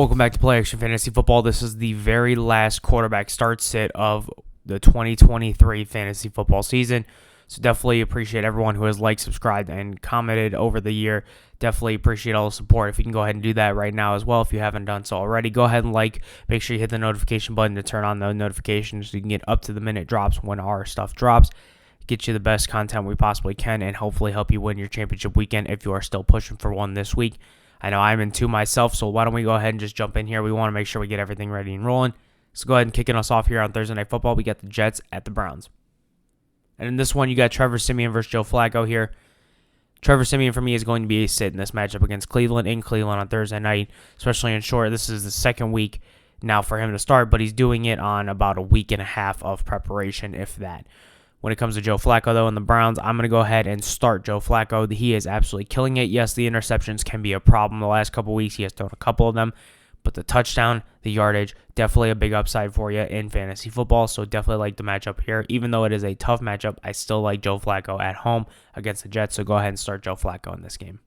Welcome back to Play Action Fantasy Football. This is the very last quarterback start sit of the 2023 fantasy football season. So definitely appreciate everyone who has liked, subscribed, and commented over the year. Definitely appreciate all the support. If you can go ahead and do that right now as well, if you haven't done so already, go ahead and like. Make sure you hit the notification button to turn on the notifications so you can get up to the minute drops when our stuff drops. Get you the best content we possibly can and hopefully help you win your championship weekend if you are still pushing for one this week. I know I'm in two myself, so why don't we go ahead and just jump in here. We want to make sure we get everything ready and rolling. So go ahead and kicking us off here on Thursday Night Football. We got the Jets at the Browns. And in this one, you got Trevor Siemian versus Joe Flacco here. Trevor Siemian, for me, is going to be a sit in this matchup against Cleveland in Cleveland on Thursday night, especially in short. This is the second week now for him to start, but he's doing it on about a week and a half of preparation, if that. When it comes to Joe Flacco, though, and the Browns, I'm going to go ahead and start Joe Flacco. He is absolutely killing it. Yes, the interceptions can be a problem the last couple weeks. He has thrown a couple of them. But the touchdown, the yardage, definitely a big upside for you in fantasy football. So definitely like the matchup here. Even though it is a tough matchup, I still like Joe Flacco at home against the Jets. So go ahead and start Joe Flacco in this game.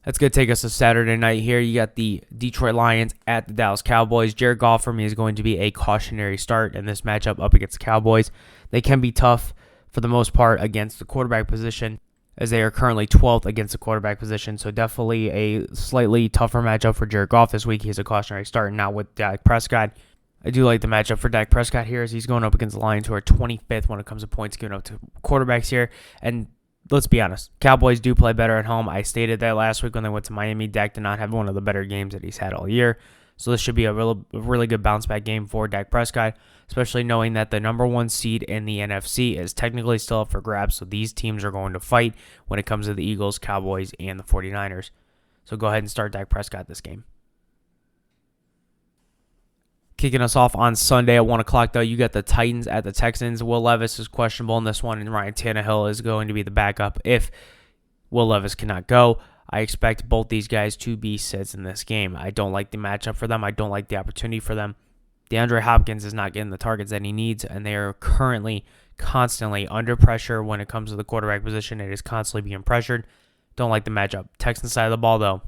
That's going to take us to Saturday night here. You got the Detroit Lions at the Dallas Cowboys. Jared Goff, for me, is going to be a cautionary start in this matchup up against the Cowboys. They can be tough for the most part against the quarterback position, as they are currently 12th against the quarterback position. So definitely a slightly tougher matchup for Jared Goff this week. He's a cautionary start, now with Dak Prescott. I do like the matchup for Dak Prescott here, as he's going up against the Lions, who are 25th when it comes to points given up to quarterbacks here. And let's be honest, Cowboys do play better at home. I stated that last week when they went to Miami. Dak did not have one of the better games that he's had all year. So this should be a really good bounce-back game for Dak Prescott, especially knowing that the number one seed in the NFC is technically still up for grabs. So these teams are going to fight when it comes to the Eagles, Cowboys, and the 49ers. So go ahead and start Dak Prescott this game. Kicking us off on Sunday at 1 o'clock, though, you got the Titans at the Texans. Will Levis is questionable in this one, and Ryan Tannehill is going to be the backup if Will Levis cannot go. I expect both these guys to be sits in this game. I don't like the matchup for them. I don't like the opportunity for them. DeAndre Hopkins is not getting the targets that he needs, and they are currently constantly under pressure when it comes to the quarterback position. It is constantly being pressured. Don't like the matchup. Texans side of the ball, though.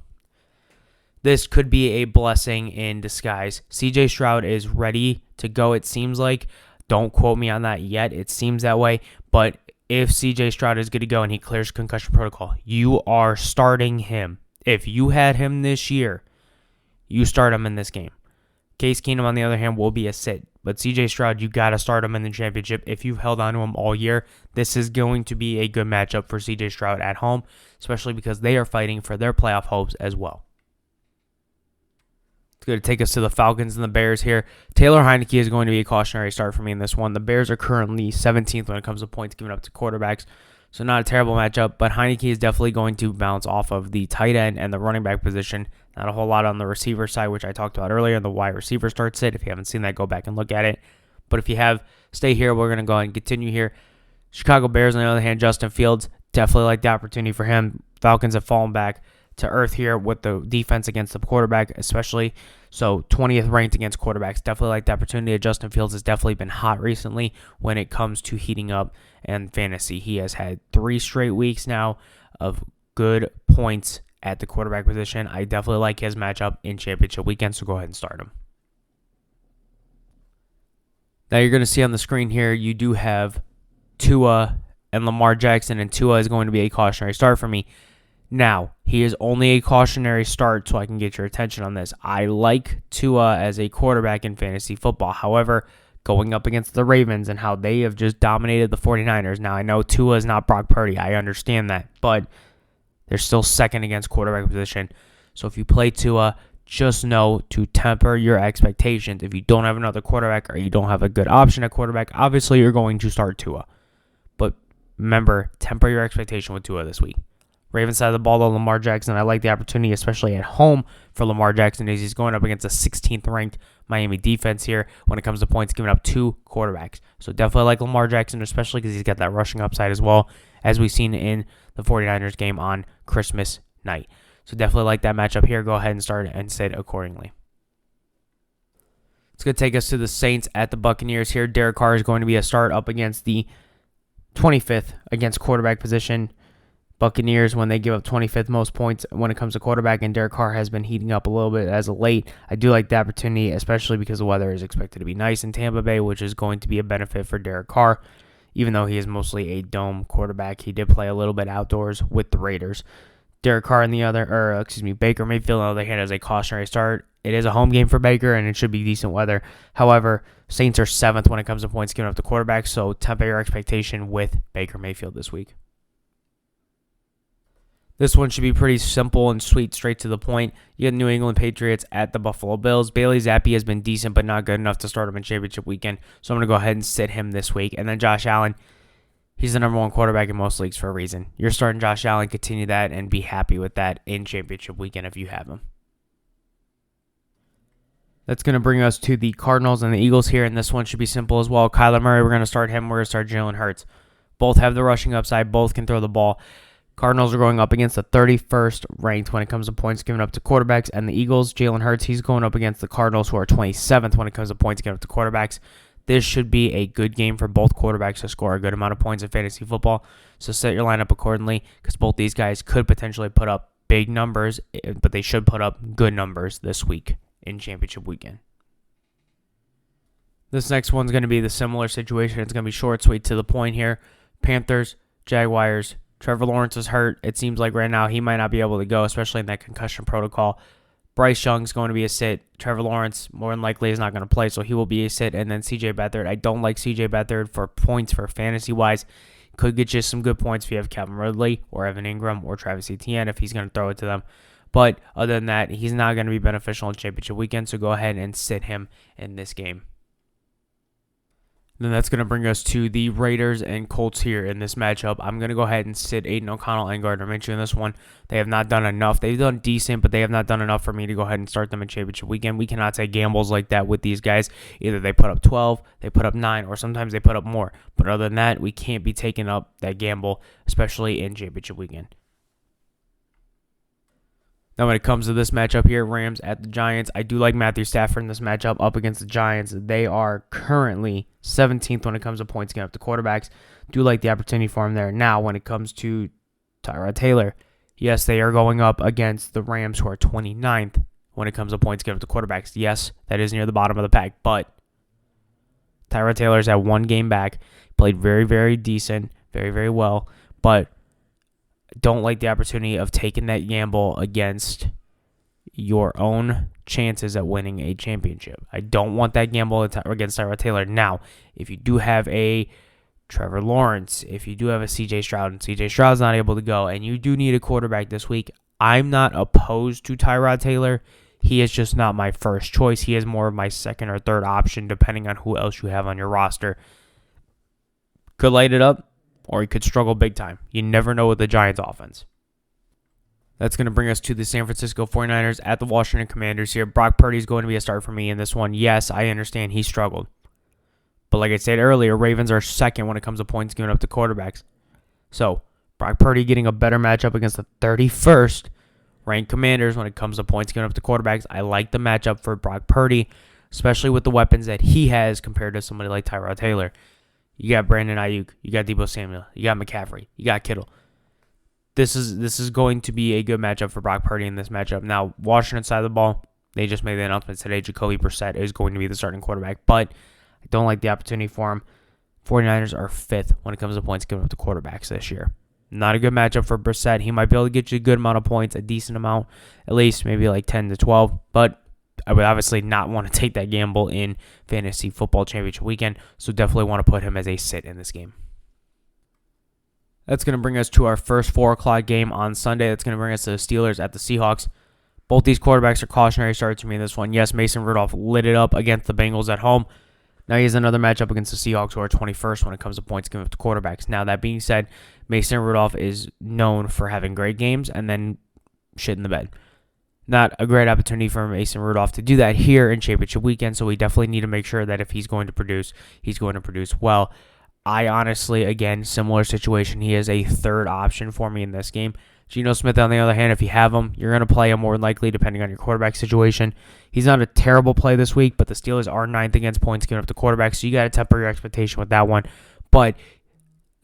This could be a blessing in disguise. CJ Stroud is ready to go, it seems like. Don't quote me on that yet. It seems that way. But if CJ Stroud is good to go and he clears concussion protocol, you are starting him. If you had him this year, you start him in this game. Case Keenum, on the other hand, will be a sit. But CJ Stroud, you got to start him in the championship. If you've held on to him all year, this is going to be a good matchup for CJ Stroud at home, especially because they are fighting for their playoff hopes as well. It's going to take us to the Falcons and the Bears here. Taylor Heineke is going to be a cautionary start for me in this one. The Bears are currently 17th when it comes to points given up to quarterbacks, so not a terrible matchup, but Heineke is definitely going to bounce off of the tight end and the running back position. Not a whole lot on the receiver side, which I talked about earlier, the wide receiver start sit. If you haven't seen that, go back and look at it. But if you have, stay here. We're going to go ahead and continue here. Chicago Bears, on the other hand, Justin Fields, definitely like the opportunity for him. Falcons have fallen back to earth here with the defense against the quarterback, especially. So 20th ranked against quarterbacks. Definitely like the opportunity. Justin Fields has definitely been hot recently when it comes to heating up and fantasy. He has had 3 straight weeks now of good points at the quarterback position. I definitely like his matchup in championship weekend, so go ahead and start him. Now you're going to see on the screen here, you do have Tua and Lamar Jackson, and Tua is going to be a cautionary start for me. Now, he is only a cautionary start, so I can get your attention on this. I like Tua as a quarterback in fantasy football. However, going up against the Ravens and how they have just dominated the 49ers. Now, I know Tua is not Brock Purdy. I understand that. But they're still second against quarterback position. So if you play Tua, just know to temper your expectations. If you don't have another quarterback or you don't have a good option at quarterback, obviously you're going to start Tua. But remember, temper your expectation with Tua this week. Ravens side of the ball, though, Lamar Jackson, I like the opportunity, especially at home for Lamar Jackson, as he's going up against a 16th ranked Miami defense here when it comes to points given up to quarterbacks. So definitely like Lamar Jackson, especially because he's got that rushing upside as well, as we've seen in the 49ers game on Christmas night. So definitely like that matchup here. Go ahead and start and sit accordingly. It's going to take us to the Saints at the Buccaneers here. Derek Carr is going to be a start up against the 25th against quarterback position Buccaneers, when they give up 25th most points when it comes to quarterback, and Derek Carr has been heating up a little bit as of late. I do like the opportunity, especially because the weather is expected to be nice in Tampa Bay, which is going to be a benefit for Derek Carr. Even though he is mostly a dome quarterback, he did play a little bit outdoors with the Raiders. Derek Carr Baker Mayfield on the other hand has a cautionary start. It is a home game for Baker, and it should be decent weather. However, Saints are 7th when it comes to points given up to quarterbacks, so temper your expectation with Baker Mayfield this week. This one should be pretty simple and sweet, straight to the point. You get New England Patriots at the Buffalo Bills. Bailey Zappi has been decent, but not good enough to start him in championship weekend, so I'm going to go ahead and sit him this week. And then Josh Allen, he's the number one quarterback in most leagues for a reason. You're starting Josh Allen, continue that, and be happy with that in championship weekend if you have him. That's going to bring us to the Cardinals and the Eagles here, and this one should be simple as well. Kyler Murray, we're going to start him. We're going to start Jalen Hurts. Both have the rushing upside. Both can throw the ball. Cardinals are going up against the 31st ranked when it comes to points given up to quarterbacks, and the Eagles, Jalen Hurts, he's going up against the Cardinals, who are 27th when it comes to points given up to quarterbacks. This should be a good game for both quarterbacks to score a good amount of points in fantasy football, so set your lineup accordingly, because both these guys could potentially put up big numbers, but they should put up good numbers this week in championship weekend. This next one's going to be the similar situation. It's going to be short, sweet, to the point here. Panthers, Jaguars. Trevor Lawrence is hurt. It seems like right now he might not be able to go, especially in that concussion protocol. Bryce Young's going to be a sit. Trevor Lawrence, more than likely, is not going to play, so he will be a sit. And then C.J. Beathard. I don't like C.J. Beathard for points for fantasy-wise. Could get you some good points if you have Calvin Ridley or Evan Ingram or Travis Etienne if he's going to throw it to them. But other than that, he's not going to be beneficial in championship weekend, so go ahead and sit him in this game. Then that's going to bring us to the Raiders and Colts here in this matchup. I'm going to go ahead and sit Aiden O'Connell and Gardner Minshew in this one. They have not done enough. They've done decent, but they have not done enough for me to go ahead and start them in championship weekend. We cannot take gambles like that with these guys. Either they put up 12, they put up 9, or sometimes they put up more. But other than that, we can't be taking up that gamble, especially in championship weekend. Now, when it comes to this matchup here, Rams at the Giants, I do like Matthew Stafford in this matchup up against the Giants. They are currently 17th when it comes to points given up to quarterbacks. Do like the opportunity for him there. Now, when it comes to Tyrod Taylor, yes, they are going up against the Rams, who are 29th when it comes to points given up to quarterbacks. Yes, that is near the bottom of the pack, but Tyrod Taylor's at one game back. Played very, very decent, very, very well, but don't like the opportunity of taking that gamble against your own chances at winning a championship. I don't want that gamble against Tyrod Taylor. Now, if you do have a Trevor Lawrence, if you do have a C.J. Stroud, and C.J. Stroud's not able to go, and you do need a quarterback this week, I'm not opposed to Tyrod Taylor. He is just not my first choice. He is more of my second or third option, depending on who else you have on your roster. Could light it up, or he could struggle big time. You never know with the Giants offense. That's going to bring us to the San Francisco 49ers at the Washington Commanders here. Brock Purdy is going to be a start for me in this one. Yes, I understand he struggled. But like I said earlier, Ravens are second when it comes to points given up to quarterbacks. So, Brock Purdy getting a better matchup against the 31st ranked Commanders when it comes to points given up to quarterbacks. I like the matchup for Brock Purdy, especially with the weapons that he has compared to somebody like Tyrod Taylor. You got Brandon Ayuk, you got Deebo Samuel, you got McCaffrey, you got Kittle. This is going to be a good matchup for Brock Purdy in this matchup. Now, Washington side of the ball, they just made the announcement today. Jacoby Brissett is going to be the starting quarterback, but I don't like the opportunity for him. 49ers are 5th when it comes to points given up to quarterbacks this year. Not a good matchup for Brissett. He might be able to get you a good amount of points, a decent amount, at least maybe like 10 to 12, but I would obviously not want to take that gamble in fantasy football championship weekend, so definitely want to put him as a sit in this game. That's going to bring us to our first 4 o'clock game on Sunday. That's going to bring us to the Steelers at the Seahawks. Both these quarterbacks are cautionary starts for me in this one. Yes, Mason Rudolph lit it up against the Bengals at home. Now he has another matchup against the Seahawks, who are 21st when it comes to points given up to quarterbacks. Now, that being said, Mason Rudolph is known for having great games and then shit in the bed. Not a great opportunity for Mason Rudolph to do that here in championship weekend, so we definitely need to make sure that if he's going to produce, he's going to produce well. I honestly, again, similar situation. He is a third option for me in this game. Geno Smith, on the other hand, if you have him, you're going to play him more than likely depending on your quarterback situation. He's not a terrible play this week, but the Steelers are 9th against points given up to quarterbacks, so you got to temper your expectation with that one. But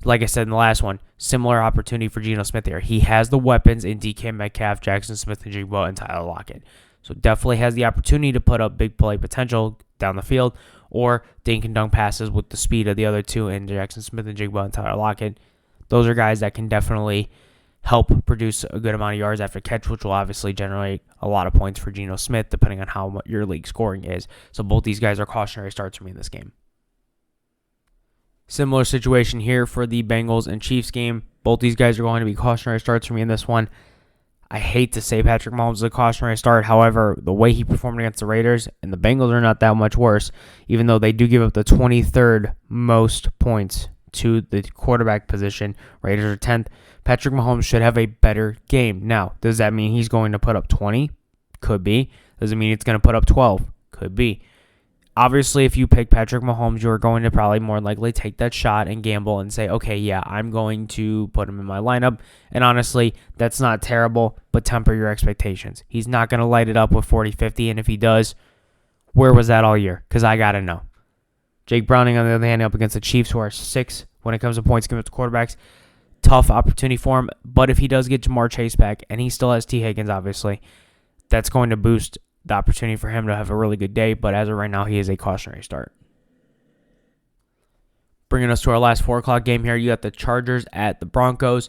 like I said in the last one, similar opportunity for Geno Smith here. He has the weapons in DK Metcalf, Jackson Smith, and Jigba, and Tyler Lockett. So definitely has the opportunity to put up big play potential down the field, or dink and dunk passes with the speed of the other two in Jackson Smith and Jigba and Tyler Lockett. Those are guys that can definitely help produce a good amount of yards after catch, which will obviously generate a lot of points for Geno Smith, depending on how your league scoring is. So both these guys are cautionary starts for me in this game. Similar situation here for the Bengals and Chiefs game. Both these guys are going to be cautionary starts for me in this one. I hate to say Patrick Mahomes is a cautionary start. However, the way he performed against the Raiders, and the Bengals are not that much worse, even though they do give up the 23rd most points to the quarterback position. Raiders are 10th. Patrick Mahomes should have a better game. Now, does that mean he's going to put up 20? Could be. Does it mean it's going to put up 12? Could be. Obviously, if you pick Patrick Mahomes, you're going to probably more likely take that shot and gamble and say, okay, yeah, I'm going to put him in my lineup. And honestly, that's not terrible, but temper your expectations. He's not going to light it up with 40, 50, and if he does, where was that all year? Because I got to know. Jake Browning, on the other hand, up against the Chiefs, who are 6th when it comes to points given to quarterbacks. Tough opportunity for him, but if he does get Jamar Chase back, and he still has T. Higgins, obviously, that's going to boost the opportunity for him to have a really good day, but as of right now, he is a cautionary start. Bringing us to our last 4 o'clock game here, you got the Chargers at the Broncos.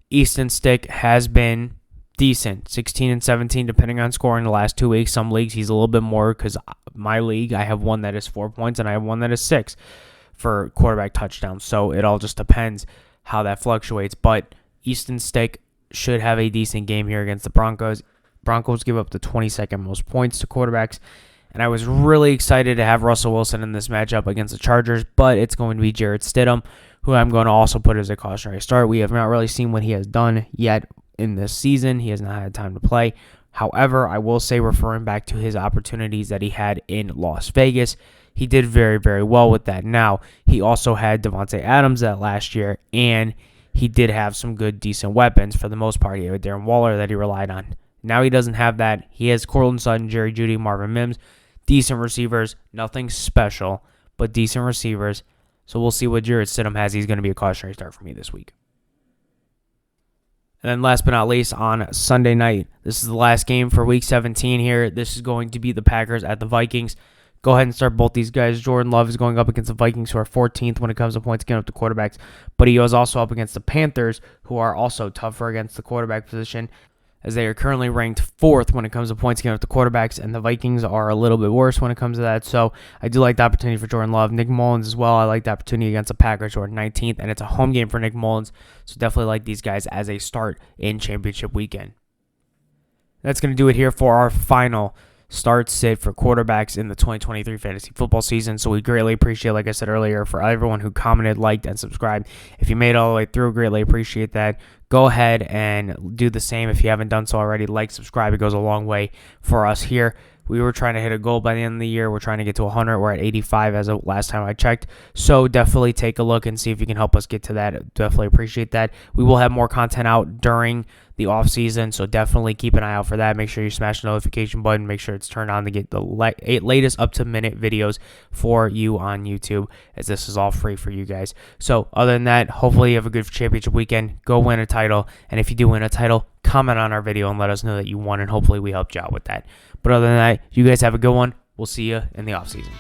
Easton Stick has been decent, 16 and 17, depending on scoring the last 2 weeks. Some leagues, he's a little bit more, because my league, I have one that is 4 points, and I have one that is 6 for quarterback touchdowns, so it all just depends how that fluctuates, but Easton Stick should have a decent game here against the Broncos. Broncos give up the 22nd most points to quarterbacks, and I was really excited to have Russell Wilson in this matchup against the Chargers, but it's going to be Jarrett Stidham, who I'm going to also put as a cautionary start. We have not really seen what he has done yet in this season. He has not had time to play. However, I will say, referring back to his opportunities that he had in Las Vegas, he did very, very well with that. Now, he also had Devontae Adams that last year, and he did have some good, decent weapons. For the most part, he had Darren Waller that he relied on. Now he doesn't have that. He has Courtland Sutton, Jerry Jeudy, Marvin Mims. Decent receivers. Nothing special, but decent receivers. So we'll see what Jarrett Stidham has. He's going to be a cautionary start for me this week. And then last but not least, on Sunday night, this is the last game for Week 17 here. This is going to be the Packers at the Vikings. Go ahead and start both these guys. Jordan Love is going up against the Vikings, who are 14th when it comes to points given up to quarterbacks. But he was also up against the Panthers, who are also tougher against the quarterback position, as they are currently ranked 4th when it comes to points given up to quarterbacks, and the Vikings are a little bit worse when it comes to that. So I do like the opportunity for Jordan Love. Nick Mullins as well. I like the opportunity against the Packers, who are 19th, and it's a home game for Nick Mullins. So definitely like these guys as a start in championship weekend. That's going to do it here for our final start sit for quarterbacks in the 2023 fantasy football season. So we greatly appreciate, like I said earlier, for everyone who commented, liked, and subscribed. If you made it all the way through, greatly appreciate that. Go ahead and do the same if you haven't done so already. Like, subscribe. It goes a long way for us here. We were trying to hit a goal by the end of the year. We're trying to get to 100. We're at 85 as of last time I checked. So definitely take a look and see if you can help us get to that. Definitely appreciate that. We will have more content out during the off season, so definitely keep an eye out for that. Make sure you smash the notification button. Make sure it's turned on to get the latest up-to-minute videos for you on YouTube, as this is all free for you guys. So other than that, hopefully you have a good championship weekend. Go win a title, and if you do win a title, comment on our video and let us know that you won, and hopefully we helped you out with that. But other than that, you guys have a good one. We'll see you in the off season.